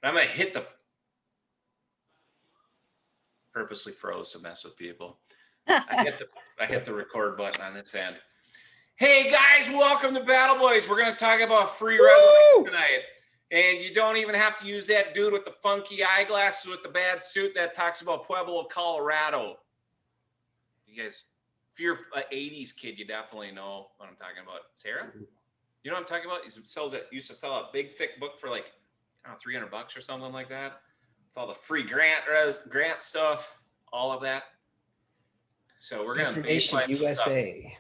I'm going to hit the purposely froze to mess with people. I hit the record button on this end. Hey guys, welcome to Battle Boys. We're going to talk about free resumes tonight. And you don't even have to use that dude with the funky eyeglasses with the bad suit that talks about Pueblo, Colorado. You guys, if you're an 80s kid, you definitely know what I'm talking about. Sarah? You know what I'm talking about? He used to sell a big thick book for like, I don't know, $300 or something like that. With all the free grant stuff, all of that. So we're going to Information USA.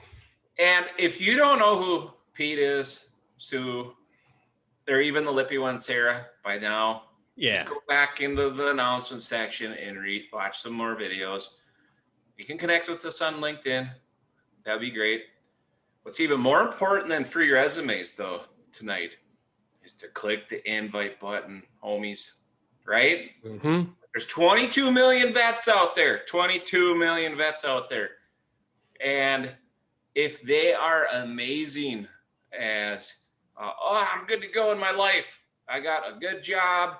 And if you don't know who Pete is, Sue, or even the lippy one, Sarah, by now, just go back into the announcement section and watch some more videos. You can connect with us on LinkedIn. That'd be great. What's even more important than free resumes, though, tonight, is to click the invite button, homies, right? Mm-hmm. There's 22 million vets out there, 22 million vets out there. And if they are amazing as, I'm good to go in my life. I got a good job.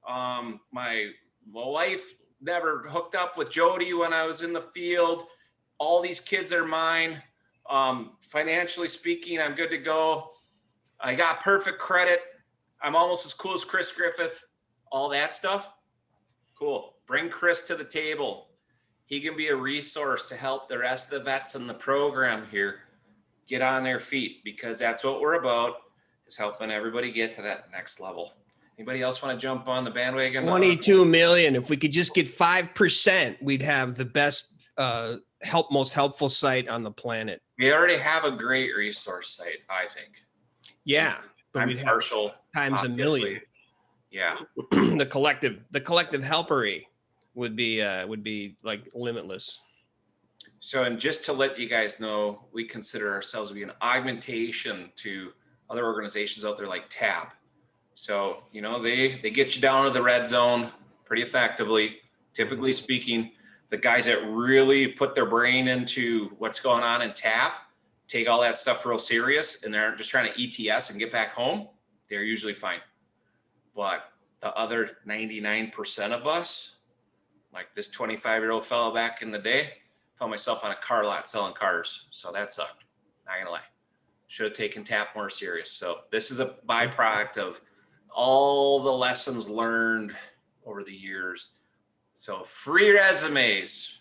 My wife never hooked up with Jody when I was in the field. All these kids are mine. Financially speaking, I'm good to go. I got perfect credit. I'm almost as cool as Chris Griffith. All that stuff. Cool. Bring Chris to the table. He can be a resource to help the rest of the vets in the program here get on their feet, because that's what we're about, is helping everybody get to that next level. Anybody else want to jump on the bandwagon? 22 million. If we could just get 5%, we'd have the best, most helpful site on the planet. We already have a great resource site, I think. Yeah. But I'm partial. Times obviously. a million. Yeah. the collective helpery would be like limitless. So, and just to let you guys know, we consider ourselves to be an augmentation to other organizations out there like TAP. So, you know, they get you down to the red zone pretty effectively. Typically speaking, the guys that really put their brain into what's going on in TAP, take all that stuff real serious, and they're just trying to ETS and get back home, they're usually fine. But the other 99% of us, like this 25-year-old fellow back in the day, found myself on a car lot selling cars. So that sucked. Not gonna lie. Should have taken TAP more serious. So this is a byproduct of all the lessons learned over the years. So free resumes.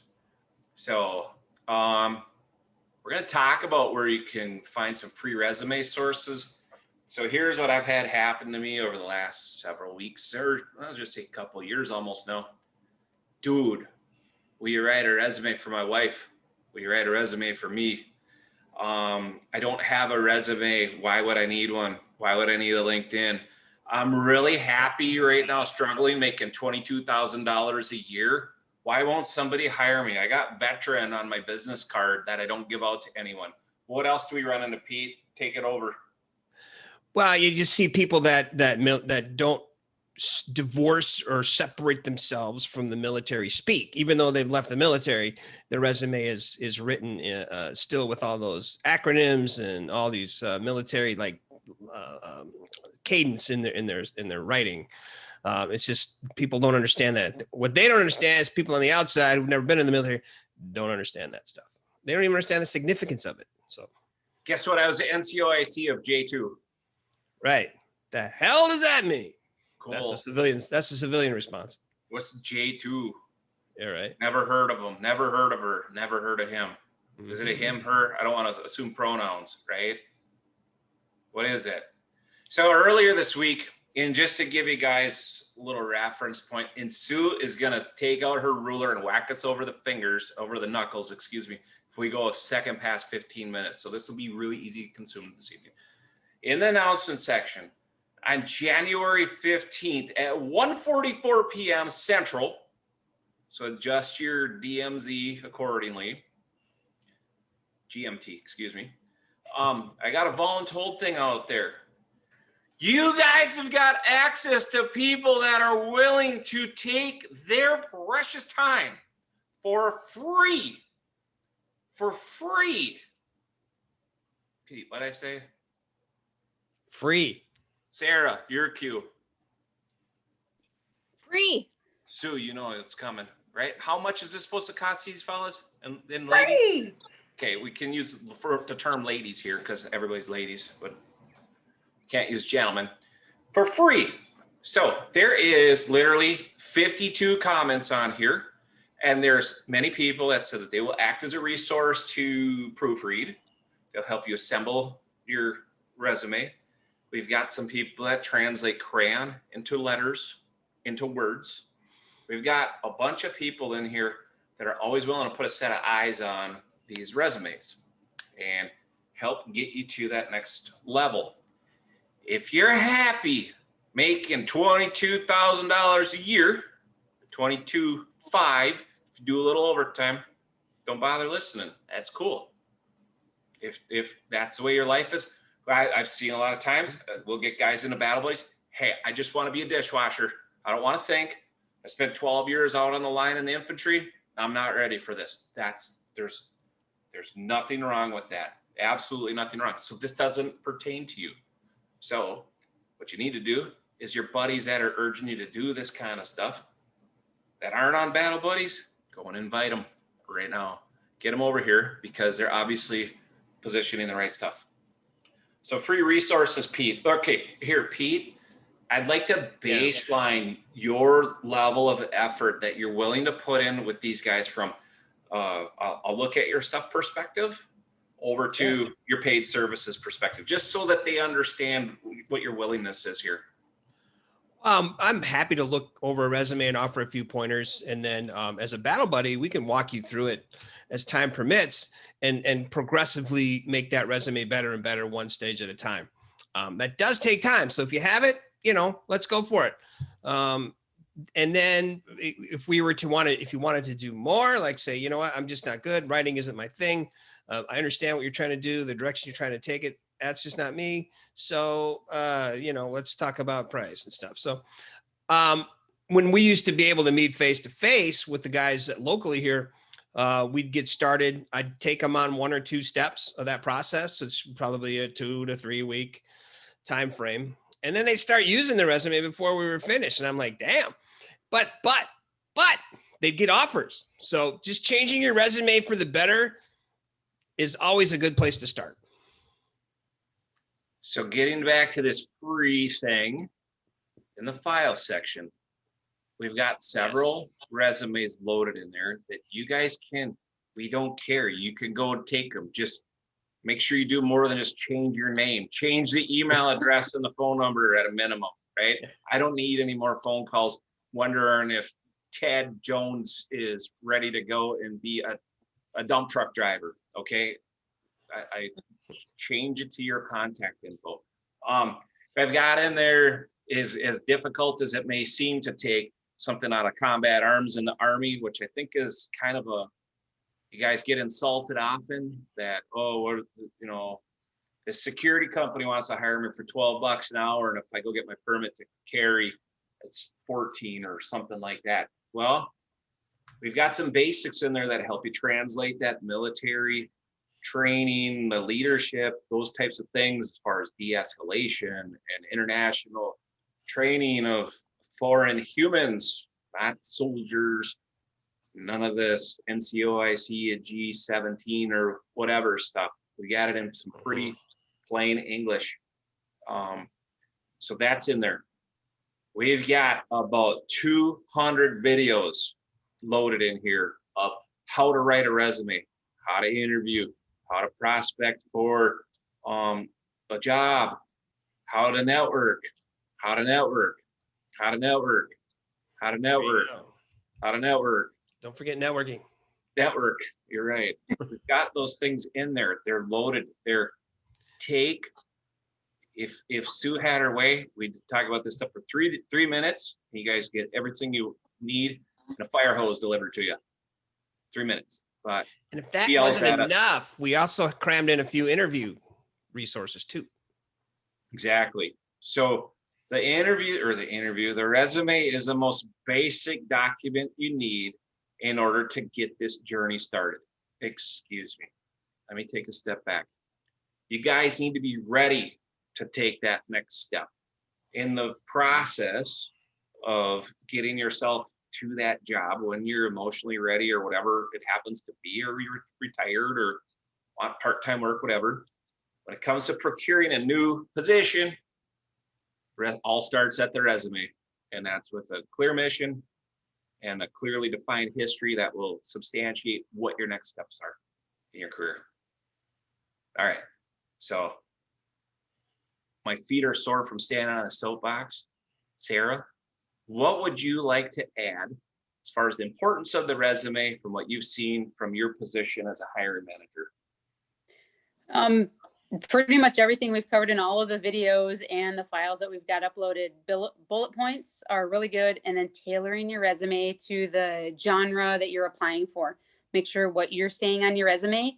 So we're gonna talk about where you can find some free resume sources. So here's what I've had happen to me over the last several weeks, or I'll just say a couple of years almost now. Dude, will you write a resume for my wife? Will you write a resume for me? I don't have a resume. Why would I need one? Why would I need a LinkedIn? I'm really happy right now, struggling, making $22,000 a year. Why won't somebody hire me? I got veteran on my business card that I don't give out to anyone. What else do we run into, Pete? Take it over. Well, you just see people that don't divorce or separate themselves from the military speak. Even though they've left the military, the resume is written still with all those acronyms and all these military cadence in their writing. It's just people don't understand that. What they don't understand is people on the outside who've never been in the military don't understand that stuff. They don't even understand the significance of it. So guess what? I was the NCOIC of J2. Right. The hell does that mean? Cool. That's the civilian response. What's J2? Yeah, right. Never heard of him. Never heard of her. Never heard of him. Mm-hmm. Is it a him, her? I don't want to assume pronouns, right? What is it? So earlier this week, and just to give you guys a little reference point, and Sue is going to take out her ruler and whack us over the knuckles, excuse me, if we go a second past 15 minutes. So this will be really easy to consume this evening. In the announcement section, on January 15th at 1:44 p.m. Central, so adjust your DMZ accordingly, GMT, excuse me. I got a voluntold thing out there. You guys have got access to people that are willing to take their precious time for free. Pete, what'd I say? Free. Sarah, your cue. Free. Sue, you know it's coming, right? How much is this supposed to cost these fellas and ladies? Free. Okay, we can use the term ladies here because everybody's ladies, but can't use gentlemen. For free. So there is literally 52 comments on here, and there's many people that said that they will act as a resource to proofread. They'll help you assemble your resume. We've got some people that translate crayon into letters, into words. We've got a bunch of people in here that are always willing to put a set of eyes on these resumes and help get you to that next level. If you're happy making $22,000 a year, 22.5, if you do a little overtime, don't bother listening. That's cool. If that's the way your life is, I've seen a lot of times, we'll get guys into battle buddies. Hey, I just want to be a dishwasher. I don't want to think. I spent 12 years out on the line in the infantry. I'm not ready for this. There's nothing wrong with that. Absolutely nothing wrong. So this doesn't pertain to you. So what you need to do is your buddies that are urging you to do this kind of stuff that aren't on battle buddies, go and invite them right now. Get them over here because they're obviously positioning the right stuff. So free resources, Pete. Okay, here, Pete, I'd like to baseline your level of effort that you're willing to put in with these guys from I'll look at your stuff perspective over to your paid services perspective, just so that they understand what your willingness is here. I'm happy to look over a resume and offer a few pointers. And then as a battle buddy, we can walk you through it as time permits and progressively make that resume better and better one stage at a time. That does take time. So if you have it, let's go for it. And then if you wanted to do more, like say, you know what, I'm just not good. Writing isn't my thing. I understand what you're trying to do, the direction you're trying to take it. That's just not me. So, let's talk about price and stuff. So, when we used to be able to meet face to face with the guys locally here, we'd get started. I'd take them on 1 or 2 steps of that process. So it's probably a 2 to 3 week time frame. And then they start using the resume before we were finished. And I'm like, damn, but they'd get offers. So just changing your resume for the better is always a good place to start. So getting back to this free thing in the file section, we've got several resumes loaded in there that you guys we don't care. You can go and take them. Just make sure you do more than just change your name. Change the email address and the phone number at a minimum, right? I don't need any more phone calls wondering if Ted Jones is ready to go and be a dump truck driver, okay? I change it to your contact info. I've got in there is as difficult as it may seem to take something out of combat arms in the Army, which I think is kind of you guys get insulted often that, the security company wants to hire me for $12 an hour. And if I go get my permit to carry, it's 14 or something like that. Well, we've got some basics in there that help you translate that military training, the leadership, those types of things as far as de-escalation and international training of foreign humans, not soldiers, none of this NCOIC, G17 or whatever stuff. We got it in some pretty plain English. So that's in there. We've got about 200 videos loaded in here of how to write a resume, how to interview, how to prospect for a job, how to network. Don't forget networking. Network, you're right. We've got those things in there. They're loaded. If Sue had her way, we'd talk about this stuff for three minutes. You guys get everything you need and a fire hose delivered to you. 3 minutes. But and if that wasn't enough, we also crammed in a few interview resources too. Exactly. So the resume is the most basic document you need in order to get this journey started. Excuse me. Let me take a step back. You guys need to be ready to take that next step. In the process of getting yourself to that job when you're emotionally ready or whatever it happens to be, or you're retired or want part-time work, whatever. When it comes to procuring a new position, all starts at the resume, and that's with a clear mission and a clearly defined history that will substantiate what your next steps are in your career. All right, so my feet are sore from standing on a soapbox. Sarah, what would you like to add as far as the importance of the resume from what you've seen from your position as a hiring manager? Pretty much everything we've covered in all of the videos and the files that we've got uploaded. Bullet points are really good. And then tailoring your resume to the genre that you're applying for. Make sure what you're saying on your resume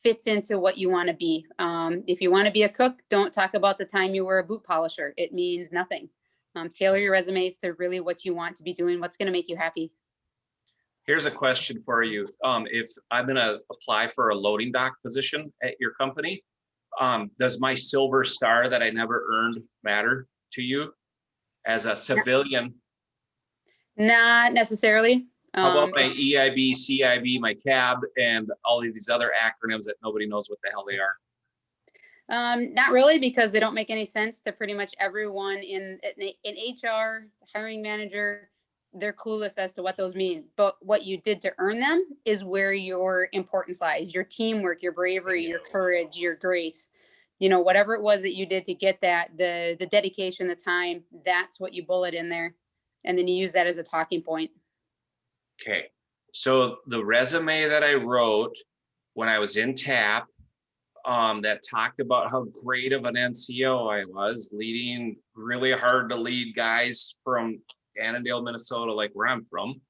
fits into what you want to be. If you want to be a cook, don't talk about the time you were a boot polisher. It means nothing. Tailor your resumes to really what you want to be doing, what's going to make you happy. Here's a question for you. If I'm going to apply for a loading dock position at your company, does my silver star that I never earned matter to you as a civilian? Not necessarily. How about my EIB, CIB, my CAB, and all of these other acronyms that nobody knows what the hell they are? Not really, because they don't make any sense to pretty much everyone in HR, hiring manager. They're clueless as to what those mean. But what you did to earn them is where your importance lies, your teamwork, your bravery, your courage, your grace, whatever it was that you did to get that, the dedication, the time, that's what you bullet in there. And then you use that as a talking point. Okay. So the resume that I wrote when I was in TAP, that talked about how great of an NCO I was, leading really hard to lead guys from Annandale, Minnesota, like where I'm from.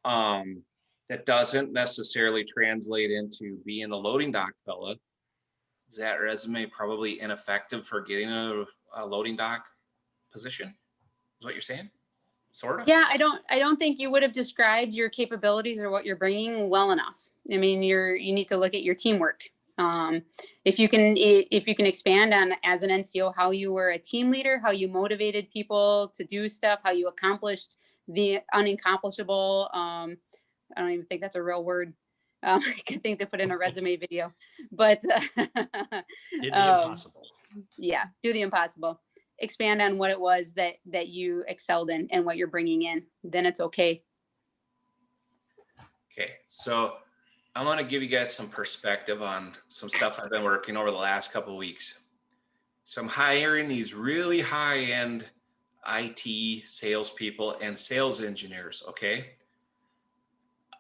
That doesn't necessarily translate into being a loading dock fella. Is that resume probably ineffective for getting a loading dock position? Is what you're saying? Sort of. Yeah, I don't think you would have described your capabilities or what you're bringing well enough. I mean, you need to look at your teamwork. If you can expand on, as an NCO, how you were a team leader, how you motivated people to do stuff, how you accomplished the unaccomplishable. I don't even think that's a real word. I could think to put in a resume video, but Did the impossible. Yeah, do the impossible. Expand on what it was that you excelled in and what you're bringing in. Then it's okay. Okay, so I'm going to give you guys some perspective on some stuff I've been working over the last couple of weeks. So I'm hiring these really high-end IT salespeople and sales engineers, okay?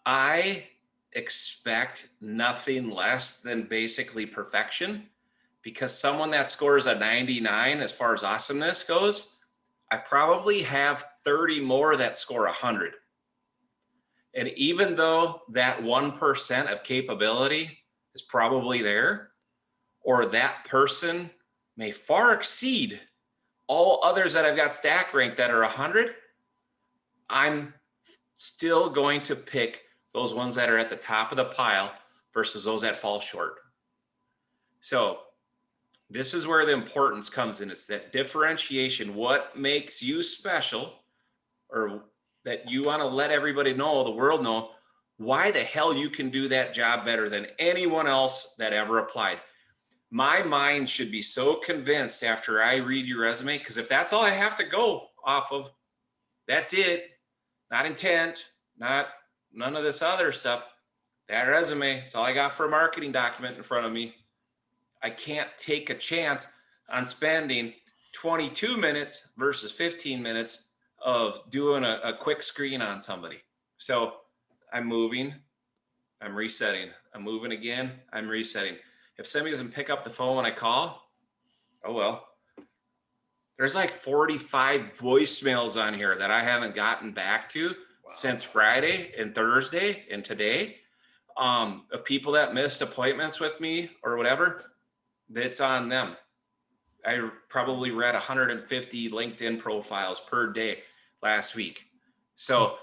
I expect nothing less than basically perfection, because someone that scores a 99 as far as awesomeness goes, I probably have 30 more that score 100. And even though that 1% of capability is probably there, or that person may far exceed all others that I've got stack ranked that are 100, I'm still going to pick those ones that are at the top of the pile versus those that fall short. So this is where the importance comes in. It's that differentiation. What makes you special, or that you want to let everybody know, the world know, why the hell you can do that job better than anyone else that ever applied. My mind should be so convinced after I read your resume, because if that's all I have to go off of, that's it. Not intent, none of this other stuff. That resume, it's all I got for a marketing document in front of me. I can't take a chance on spending 22 minutes versus 15 minutes of doing a quick screen on somebody. So I'm moving, I'm resetting, I'm moving again, I'm resetting. If somebody doesn't pick up the phone when I call, oh well. There's like 45 voicemails on here that I haven't gotten back to since Friday and Thursday and today, of people that missed appointments with me or whatever. That's on them. I probably read 150 LinkedIn profiles per day last week. So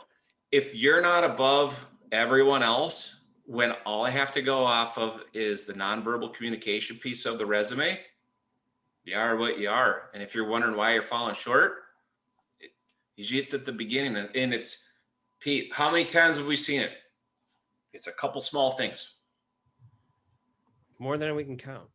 if you're not above everyone else, when all I have to go off of is the nonverbal communication piece of the resume, you are what you are. And if you're wondering why you're falling short, Usually it's at the beginning, and it's, Pete, how many times have we seen it? It's a couple small things. More than we can count.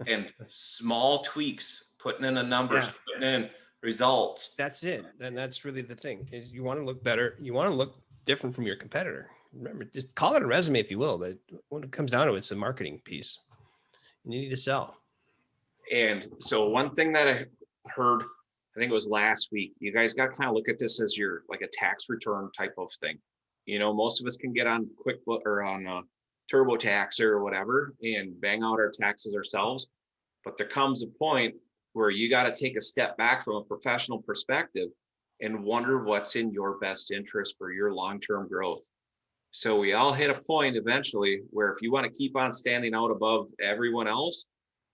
And small tweaks, putting in the numbers, putting in results. That's it. And that's really the thing, is you want to look better. You want to look different from your competitor. Remember, just call it a resume if you will, but when it comes down to it, it's a marketing piece. You need to sell. And so one thing that I heard, I think it was last week, you guys got to kind of look at this as your, like a tax return type of thing. You know, most of us can get on QuickBooks or on TurboTax or whatever and bang out our taxes ourselves. But there comes a point where you got to take a step back from a professional perspective and wonder what's in your best interest for your long-term growth. So we all hit a point eventually where if you want to keep on standing out above everyone else,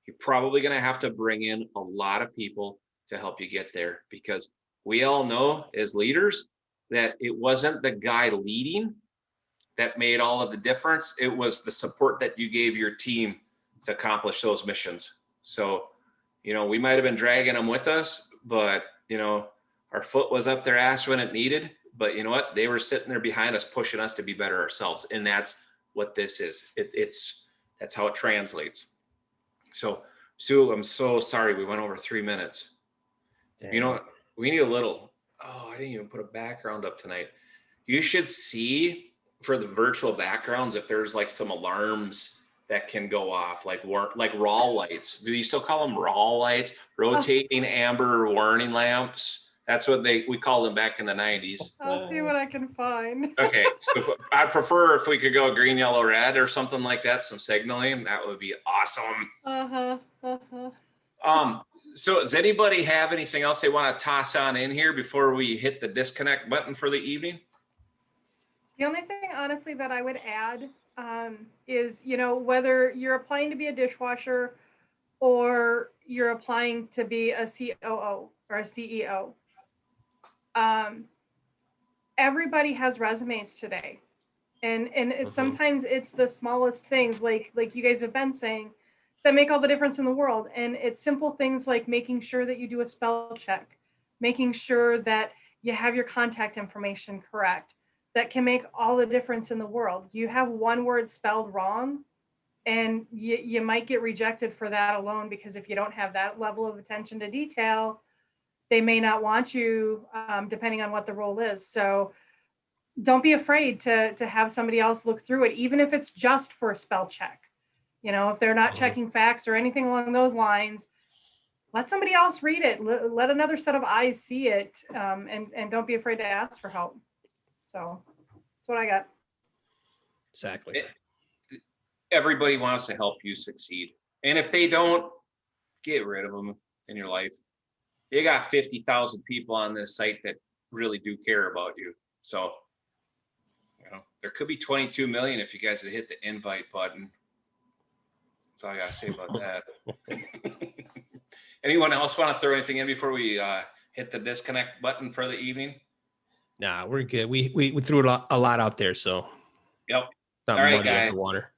you're probably going to have to bring in a lot of people to help you get there, because we all know as leaders that it wasn't the guy leading that made all of the difference. It was the support that you gave your team to accomplish those missions. So, you know, we might have been dragging them with us, but, you know, our foot was up their ass when it needed. But you know what? They were sitting there behind us, pushing us to be better ourselves. And that's what this is. That's how it translates. So, Sue, I'm so sorry we went over 3 minutes. Damn. You know, we need a little, I didn't even put a background up tonight. You should see for the virtual backgrounds if there's like some alarms that can go off, like raw lights. Do you still call them raw lights? Rotating amber warning lamps. That's what we called them back in the 90s. I'll see what I can find. Okay, so I prefer if we could go green, yellow, red or something like that, some signaling. That would be awesome. So does anybody have anything else they want to toss on in here before we hit the disconnect button for the evening? The only thing, honestly, that I would add is, you know, whether you're applying to be a dishwasher or you're applying to be a COO or a CEO, everybody has resumes today. And sometimes it's the smallest things, like you guys have been saying, that make all the difference in the world. And it's simple things like making sure that you do a spell check, making sure that you have your contact information correct. That can make all the difference in the world. You have one word spelled wrong and you might get rejected for that alone, because if you don't have that level of attention to detail, they may not want you, depending on what the role is. So don't be afraid to have somebody else look through it, even if it's just for a spell check. You know, if they're not checking facts or anything along those lines, let somebody else read it. Let another set of eyes see it, and don't be afraid to ask for help. So that's what I got. Exactly. Everybody wants to help you succeed. And if they don't, get rid of them in your life. You got 50,000 people on this site that really do care about you. So, you know, there could be 22 million if you guys had hit the invite button. That's all I gotta say about that. Anyone else want to throw anything in before we hit the disconnect button for the evening? Nah, we're good. We threw a lot out there, so Yep. not All right, muddy guys. up the water.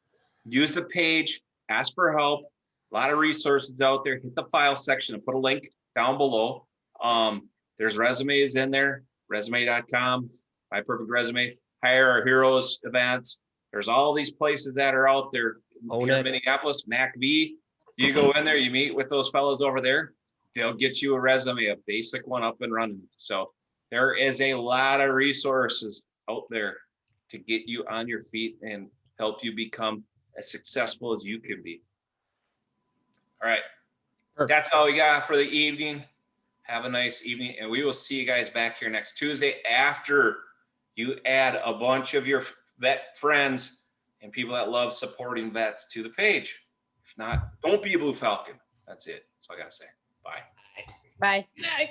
Use the page, ask for help. A lot of resources out there. Hit the file section and put a link down below. There's resumes in there, resume.com, My Perfect Resume, Hire Our Heroes events. There's all these places that are out there. Here in Minneapolis, MacV. You go in there, you meet with those fellows over there. They'll get you a resume, a basic one up and running. So there is a lot of resources out there to get you on your feet and help you become as successful as you can be. All right. Perfect. That's all we got for the evening. Have a nice evening, and we will see you guys back here next Tuesday after you add a bunch of your vet friends and people that love supporting vets to the page. If not, don't be a Blue Falcon. That's it. That's all I got to say. Bye. Bye. Night.